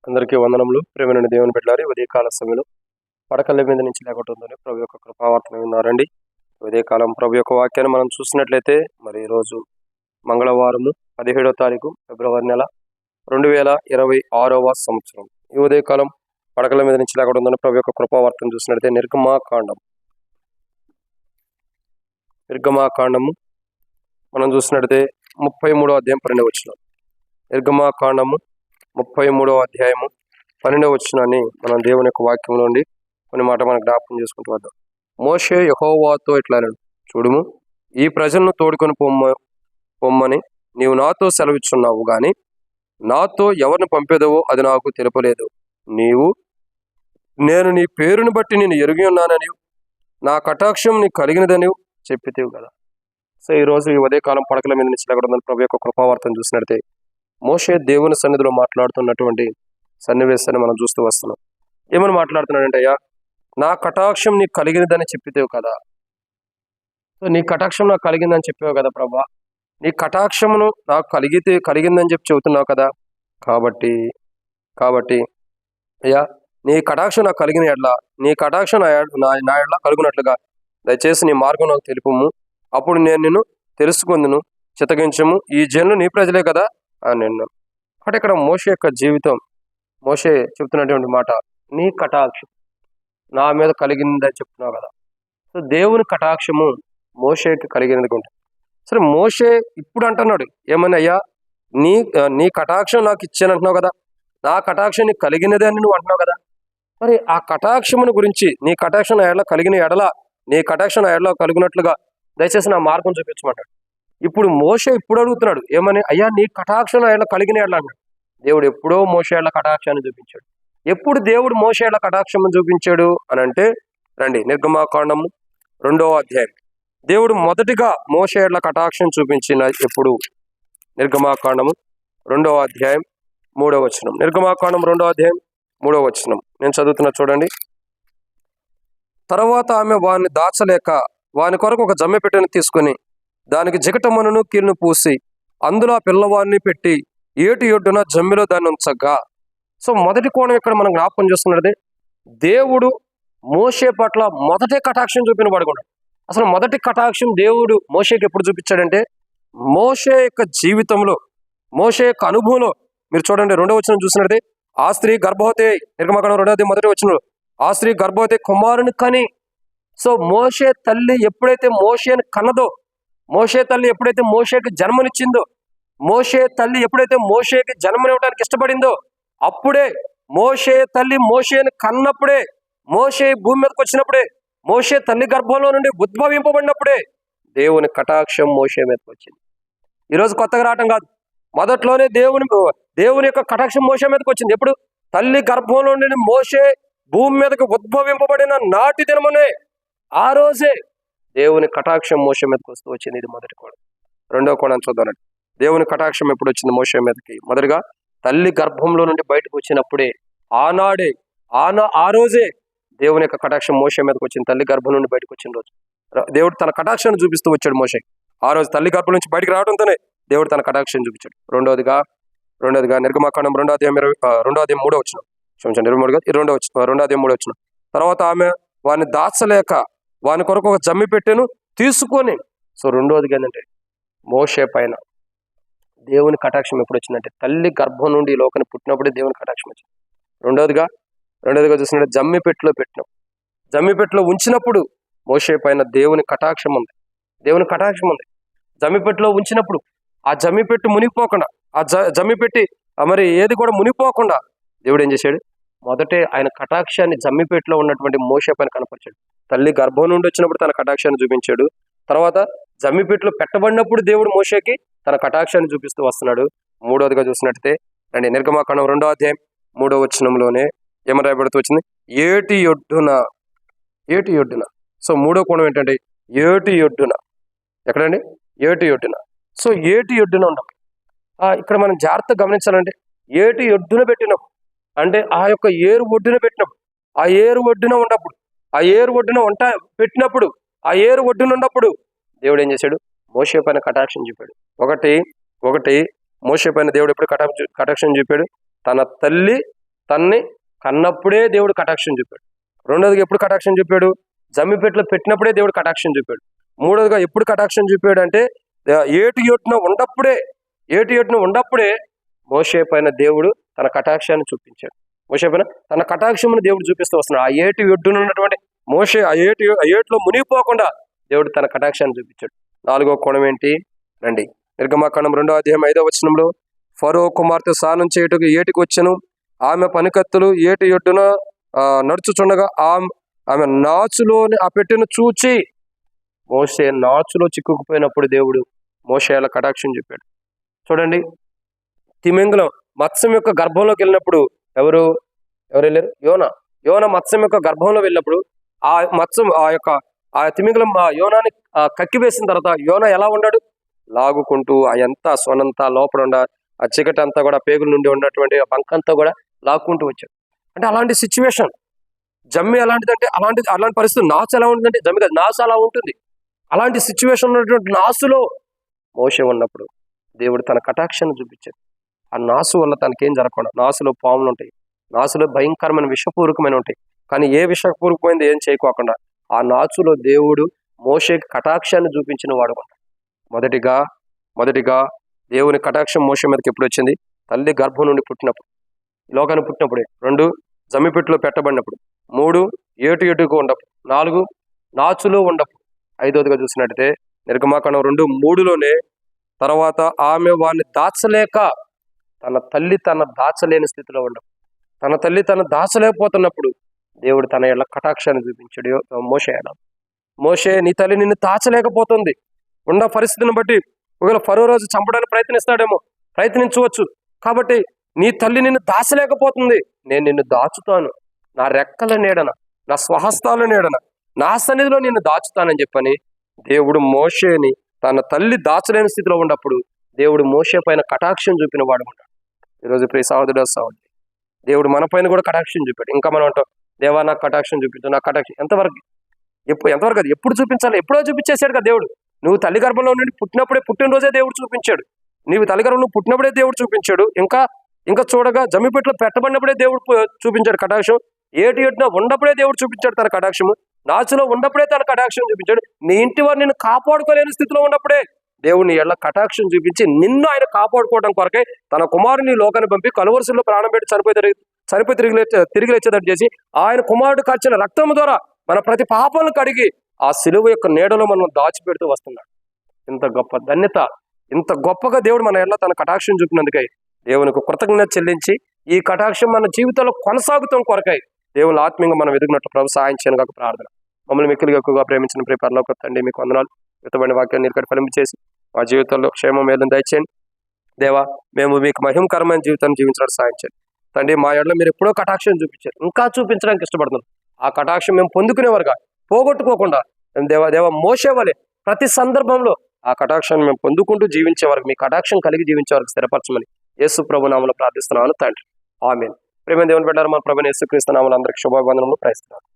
అందరికీ వందనములు. ప్రేమైన దేవుని బిడ్డలారా, ఉదయకాల సమయంలో పడకల మీద నుంచి లేకుంటుందని ప్రభు యొక్క కృపావార్తను విన్నారండి. ఉదయకాలం ప్రభు యొక్క వాక్యాన్ని మనం చూసినట్లయితే మరి ఈరోజు మంగళవారము 17వ తారీఖు ఫిబ్రవరి నెల 2026వ సంవత్సరం. ఈ ఉదయకాలం పడకల మీద నుంచి లేకుంటుందని ప్రభు యొక్క కృపావార్తను చూసినట్లయితే నిర్గమాకాండము మనం చూసినట్లయితే 33వ అధ్యాయం 12వ వచనం. నిర్గమాకాండము 33వ అధ్యాయము 12వ వచనాన్ని మనం దేవుని యొక్క వాక్యం నుండి కొన్ని మాట మనం జ్ఞాపకం చేసుకుంటూ వద్దాం. మోషే యెహోవాతో ఇట్లా అన్నాడు, చూడుము, ఈ ప్రజలను తోడుకొని పొమ్మని నీవు నాతో సెలవిచ్చున్నావు గాని నాతో ఎవరిని పంపేదవో అది నాకు తెలుపలేదు. నేను నీ పేరుని బట్టి నేను ఎరిగి ఉన్నానని, నా కటాక్షం నీకు కలిగినదని చెప్పితేవు కదా. సో ఈరోజు ఈ ఉదయకాలం పడకల మీద నుంచి లేకుండా ప్రభు యొక్క కృపావార్తను చూసినట్లయితే మోషే దేవుని సన్నిధిలో మాట్లాడుతున్నటువంటి సన్నివేశాన్ని మనం చూస్తూ వస్తున్నాం. ఏమని మాట్లాడుతున్నాడంటే, అయ్యా, నా కటాక్షం నీకు కలిగినదని చెప్పితేవు కదా. సో నీ కటాక్షం నాకు కలిగిందని చెప్పావు కదా ప్రభా, నీ కటాక్షమును నాకు కలిగిందని చెప్పి చెబుతున్నావు కదా. కాబట్టి అయ్యా, నీ కటాక్షం నాకు కలిగిన ఎడ్ల, నీ కటాక్షం నా ఎడ్ల కలుగునట్లుగా దయచేసి నీ మార్గం నాకు తెలుపుము, అప్పుడు నేను నిన్ను తెలుసుకుందును, చిత్తగించము, ఈ జనులు నీ ప్రజలే కదా అని నిన్ను. అంటే ఇక్కడ మోషే యొక్క జీవితం, మోషే చెప్తున్నటువంటి మాట, నీ కటాక్షం నా మీద కలిగిందని చెప్తున్నావు కదా. సో దేవుని కటాక్షము మోషేకి కలిగినది ఉంటుంది. సరే, మోషే ఇప్పుడు అంటున్నాడు ఏమని, అయ్యా, నీ కటాక్షం నాకు ఇచ్చానంటున్నావు కదా, నా కటాక్షం నీకు కలిగినది అని నువ్వు అంటున్నావు కదా. మరి ఆ కటాక్షమును గురించి, నీ కటాక్షం నా ఎడల కలిగిన ఎడల, నీ కటాక్షం నా ఎడల కలిగినట్లుగా దయచేసి నా మార్గం చూపించమంటాడు. ఇప్పుడు మోషే ఇప్పుడు అడుగుతున్నాడు ఏమని, అయ్యా, నీ కటాక్షం నా ఎడల కలిగిన ఎడల అన్నాడు. దేవుడు ఎప్పుడో మోషే ఎడల కటాక్షాన్ని చూపించాడు. ఎప్పుడు దేవుడు మోషే ఎడల కటాక్షం చూపించాడు అని అంటే, రండి నిర్గమాకాండము 2వ అధ్యాయం. దేవుడు మొదటిగా మోషే ఎడల కటాక్షం చూపించిన ఎప్పుడు? నిర్గమాకాండము 2వ అధ్యాయం 3వ వచనం. నిర్గమాకాండం 2వ అధ్యాయం 3వ వచనం నేను చదువుతున్నా, చూడండి. తర్వాత ఆమె వాని దాచలేక వాని కొరకు ఒక జమ్మె పెట్టెను తీసుకుని దానికి జిగటమ్మను కీలును పూసి అందులో ఆ పిల్లవాడిని పెట్టి ఏటి ఒడ్డున జమ్మిలో దాన్ని ఉంచగా. సో మొదటి కోణం ఇక్కడ మనం జ్ఞాపకం చేస్తున్నది, దేవుడు మోషే పట్ల మొదటి కటాక్షం చూపిన పడుకున్నాడు. అసలు మొదటి కటాక్షం దేవుడు మోషేకి ఎప్పుడు చూపించాడంటే, మోషే యొక్క జీవితంలో, మోషే యొక్క అనుభవంలో. మీరు చూడండి 2వ వచనం చూసినట్లయితే, ఆ స్త్రీ గర్భవతి, నిర్గమాకాండం 2వ అధ్యాయం 1వ వచనంలో, ఆ స్త్రీ గర్భవతి కుమారుని కని. సో మోషే తల్లి ఎప్పుడైతే మోషేని కన్నదో, మోషే తల్లి ఎప్పుడైతే మోషేకి జన్మనిచ్చిందో, మోషే తల్లి ఎప్పుడైతే మోషేకి జన్మనివ్వడానికి ఇష్టపడిందో, అప్పుడే మోషే తల్లి మోషేని కన్నప్పుడే, మోషే భూమి మీదకి వచ్చినప్పుడే, మోషే తల్లి గర్భంలో నుండి ఉద్భవింపబడినప్పుడే దేవుని కటాక్షం మోషే మీదకి వచ్చింది. ఈరోజు కొత్తగా రావటం కాదు, మొదట్లోనే దేవుని యొక్క కటాక్షం మోషే మీదకి వచ్చింది. ఎప్పుడు? తల్లి గర్భంలో నుండి మోషే భూమి మీదకి ఉద్భవింపబడిన నాటి దినమునే, ఆ రోజే దేవుని కటాక్షం మోషే మీదకి వస్తూ వచ్చింది. ఇది మొదటి కోణం. 2వ కోణం చూద్దానండి. దేవుని కటాక్షం ఎప్పుడు వచ్చింది మోషే మీదకి? మొదటిగా తల్లి గర్భంలో నుండి బయటకు వచ్చినప్పుడే, ఆనాడే, ఆ రోజే దేవుని యొక్క కటాక్షం మోషే మీదకి వచ్చింది. తల్లి గర్భం నుండి బయటకు వచ్చిన రోజు దేవుడు తన కటాక్షాన్ని చూపిస్తూ వచ్చాడు మోషే. ఆ రోజు తల్లి గర్భం నుంచి బయటకు రావడంతోనే దేవుడు తన కటాక్షం చూపించాడు. రెండవదిగా నిర్గమాకాండం 2వ అధ్యాయం 3వ వచనం. క్షమించండి, 2వ అధ్యాయం 3వ వచనం. తర్వాత ఆమె వాని దాచలేక వాని కొరకు ఒక జమ్మి పెట్టెను తీసుకొని. సో రెండవదిగా ఏంటంటే, మోషే పైన దేవుని కటాక్షం ఎప్పుడు వచ్చిందంటే, తల్లి గర్భం నుండి ఈ లోకాన్ని పుట్టినప్పుడే దేవుని కటాక్షం వచ్చింది. రెండవదిగా చూసినట్టు జమ్మి పెట్టెలో ఉంచినప్పుడు మోషే పైన దేవుని కటాక్షం ఉంది. జమ్మి పెట్టెలో ఉంచినప్పుడు ఆ జమ్మి పెట్టి మునిగిపోకుండా, ఆ జమ్మి పెట్టి మరి ఏది కూడా మునిగిపోకుండా దేవుడు ఏం చేశాడు? మొదటే ఆయన కటాక్షాన్ని జమ్మిపేటలో ఉన్నటువంటి మోషే పైన కనపరిచాడు. తల్లి గర్భం నుండి వచ్చినప్పుడు తన కటాక్షాన్ని చూపించాడు. తర్వాత జమ్మిపేటలో పెట్టబడినప్పుడు దేవుడు మోషేకి తన కటాక్షాన్ని చూపిస్తూ వస్తున్నాడు. మూడవదిగా చూసినట్టయితే అండి నిర్గమాకాండం 2వ అధ్యాయం 3వ వచనంలోనే ఏమని రాయబడుతూ వచ్చింది? ఏటి ఒడ్డున. సో 3వ కోణం ఏంటంటే, ఏటి ఒడ్డున. ఎక్కడండి? ఏటి ఒడ్డున. సో ఏటి ఒడ్డున ఉండవు. ఇక్కడ మనం జాగ్రత్తగా గమనించాలంటే, ఏటి ఒడ్డున పెట్టినప్పుడు అంటే ఆ యొక్క ఏరు ఒడ్డున పెట్టినప్పుడు, ఆ ఏరు ఒడ్డున ఉన్నప్పుడు, ఆ ఏరు ఒడ్డున పెట్టినప్పుడు, ఆ ఏరు ఒడ్డున ఉన్నప్పుడు దేవుడు ఏం చేశాడు? మోషే పైన కటాక్షం చూపాడు. ఒకటి మోషే పైన దేవుడు ఎప్పుడు కటాక్షం చూపాడు? తన తల్లి తన్ని కన్నప్పుడే దేవుడు కటాక్షం చూపాడు. రెండోదిగా ఎప్పుడు కటాక్షం చూపాడు? జమ్మిపెట్టులో పెట్టినప్పుడే దేవుడు కటాక్షం చూపాడు. మూడోదిగా ఎప్పుడు కటాక్షం చూపాడు అంటే ఏటు ఏటున ఉండప్పుడే మోషే పైన దేవుడు తన కటాక్షాన్ని చూపించాడు. మోషే పైన తన కటాక్షమును దేవుడు చూపిస్తూ వస్తున్నాడు. ఆ ఏటు ఒడ్డున ఉన్నటువంటి మోషే ఆ ఏటులో మునిగిపోకుండా దేవుడు తన కటాక్షాన్ని చూపించాడు. 4వ కోణం ఏంటి? రండి, నిర్గమాకాండం 2వ అధ్యాయం 5వ వచనంలో, ఫరో కుమార్తె స్నానం చేయుటకు ఏటికి వచ్చెను. ఆమె పనికత్తులు ఏటి ఒడ్డున నడుచుచుండగా ఆమె నాచులోని ఆ పెట్టెను చూచి, మోషే నాచులో చిక్కుకుపోయినప్పుడు దేవుడు మోషేల కటాక్షం చెప్పాడు. చూడండి, తిమింగలం మత్స్యం యొక్క గర్భంలోకి వెళ్ళినప్పుడు ఎవరు వెళ్ళారు? యోన మత్స్యం యొక్క గర్భంలో వెళ్ళినప్పుడు ఆ మత్స్యం ఆ తిమింగలం యోనాని కక్కివేసిన తర్వాత యోన ఎలా ఉన్నాడు? లాగుకుంటూ ఆ ఎంత సొనంతా లోపల ఉండ ఆ చీకటి అంతా కూడా పేగుల నుండి ఉన్నటువంటి ఆ బంకంతా కూడా లాక్కుంటూ వచ్చాడు. అంటే అలాంటి సిచ్యువేషన్. జమ్మి ఎలాంటిదంటే అలాంటి పరిస్థితి. నాసు ఎలా ఉంటుందంటే జమ్మి కాదు, నాసు అలా ఉంటుంది. అలాంటి సిచ్యువేషన్ ఉన్నటువంటి నాసులో మోషే ఉన్నప్పుడు దేవుడు తన కటాక్షాన్ని చూపించాడు. ఆ నాసు వల్ల తనకేం జరగకుండా, నాసులో పాములు ఉంటాయి, నాసులో భయంకరమైన విషపూర్వకమైన ఉంటాయి, కానీ ఏ విషపూర్వకమైనది ఏం చేయకోకుండా ఆ నాచులో దేవుడు మోషేకి కటాక్షాన్ని చూపించిన వాడు. మొదటిగా దేవుని కటాక్షం మోషే మీదకి ఎప్పుడు వచ్చింది? తల్లి గర్భం నుండి పుట్టినప్పుడు, లోకాన్ని పుట్టినప్పుడే. 2 జమ్మిపెట్టులో పెట్టబడినప్పుడు. 3 ఏటుకు ఉండప్పుడు. 4 నాచులో ఉండప్పుడు. 5వదిగా చూసినట్టయితే నిర్గమాకాండం 2:3లోనే, తర్వాత ఆమె వాడిని దాచలేక తన తల్లి దాచలేని స్థితిలో ఉండవు. తన తల్లి దాచలేకపోతున్నప్పుడు దేవుడు తన ఎళ్ళ కటాక్షాన్ని చూపించాడు. మోషే నీ తల్లి నిన్ను దాచలేకపోతుంది. ఉన్న పరిస్థితిని బట్టి ఒకవేళ ఫరో రోజు చంపడానికి ప్రయత్నించవచ్చు. కాబట్టి నీ తల్లి నిన్ను దాచలేకపోతుంది, నేను నిన్ను దాచుతాను, నా రెక్కల నీడన, నా స్వహస్తాల నీడన, నా సన్నిధిలో నిన్ను దాచుతానని చెప్పని దేవుడు మోషేని తన తల్లి దాచలేని స్థితిలో ఉన్నప్పుడు దేవుడు మోషే పైన కటాక్షం చూపిన వాడు ఉన్నాడు. ఈరోజు ప్రియ సహోదరుడు సహోదరి, దేవుడు మన పైన కూడా కటాక్షం చూపాడు. ఇంకా మనం అంటాం, దేవా నాకు కటాక్షం చూపించు, నాకు కటాక్షం. ఎంతవరకు అది ఎప్పుడు చూపించాలి? ఎప్పుడో చూపించేశాడు కదా దేవుడు. నువ్వు తల్లి గర్భంలో నుండి పుట్టినరోజే దేవుడు చూపించాడు. నీవు తల్లి గర్భంలో పుట్టినప్పుడే దేవుడు చూపించాడు. ఇంకా చూడగా జమ్మిపెట్టులో పెట్టబడినప్పుడే దేవుడు చూపించాడు కటాక్షం. ఏటున ఉన్నప్పుడే దేవుడు చూపించాడు తన కటాక్షము. నాచులో ఉన్నప్పుడే తన కటాక్షం చూపించాడు. నీ ఇంటి వారు నిన్ను కాపాడుకోలేని స్థితిలో ఉన్నప్పుడే దేవుని ఎళ్ళ కటాక్షం చూపించి నిన్ను ఆయన కాపాడుకోవడం కొరకై తన కుమారుని లోకాన్ని పంపి కలువరుసల్లో ప్రాణం పెట్టి చనిపోయి తిరిగి లేచేటట్టు చేసి ఆయన కుమారుడు కార్చిన రక్తము ద్వారా మన ప్రతి పాపాలను కడిగి ఆ సిలువ యొక్క నీడలో మనం దాచిపెడుతూ వస్తున్నాడు. ఇంత గొప్ప ధన్యత, ఇంత గొప్పగా దేవుడు మన ఎళ్ళ తన కటాక్షం చూపినందుకై దేవునికి కృతజ్ఞత చెల్లించి ఈ కటాక్షం మన జీవితంలో కొనసాగుతాం కొరకై దేవుని ఆత్మీయంగా మనం ఎదుగునట్లు ప్రభు సహాయం చేయను కాక ప్రార్థన. మమ్మల్ని మిక్కిలిగా ఎక్కువగా ప్రేమించిన ప్రియ పరలోక తండ్రి, మీకు వందనాలు. యుతమైన వాక్యాన్ని ఇక్కడ ఫలింపు చేసి మా జీవితంలో క్షేమం మేలును దయచేయండి దేవా. మేము మీకు మహిమకరమైన జీవితాన్ని జీవించడానికి సహాయం చేయండి తండ్రి. మా ఎడల మీరు ఎప్పుడో కటాక్షం చూపించారు, ఇంకా చూపించడానికి ఇష్టపడుతున్నాం. ఆ కటాక్షం మేము పొందుకునేవారుగా పోగొట్టుకోకుండా దేవా మోషే వలె ప్రతి సందర్భంలో ఆ కటాక్షాన్ని మేము పొందుకుంటూ జీవించే వరకు, మీ కటాక్షం కలిగి జీవించే వరకు స్థిరపరచమని యేసు ప్రభు నామములో ప్రార్థిస్తున్నాను తండ్రి. ఆమేన్. ప్రేమ దేవుని బిడ్డలారా, మన ప్రభువైన యేసుక్రీస్తు నామములో అందరికీ శుభాభివందనములు. Praise the lord.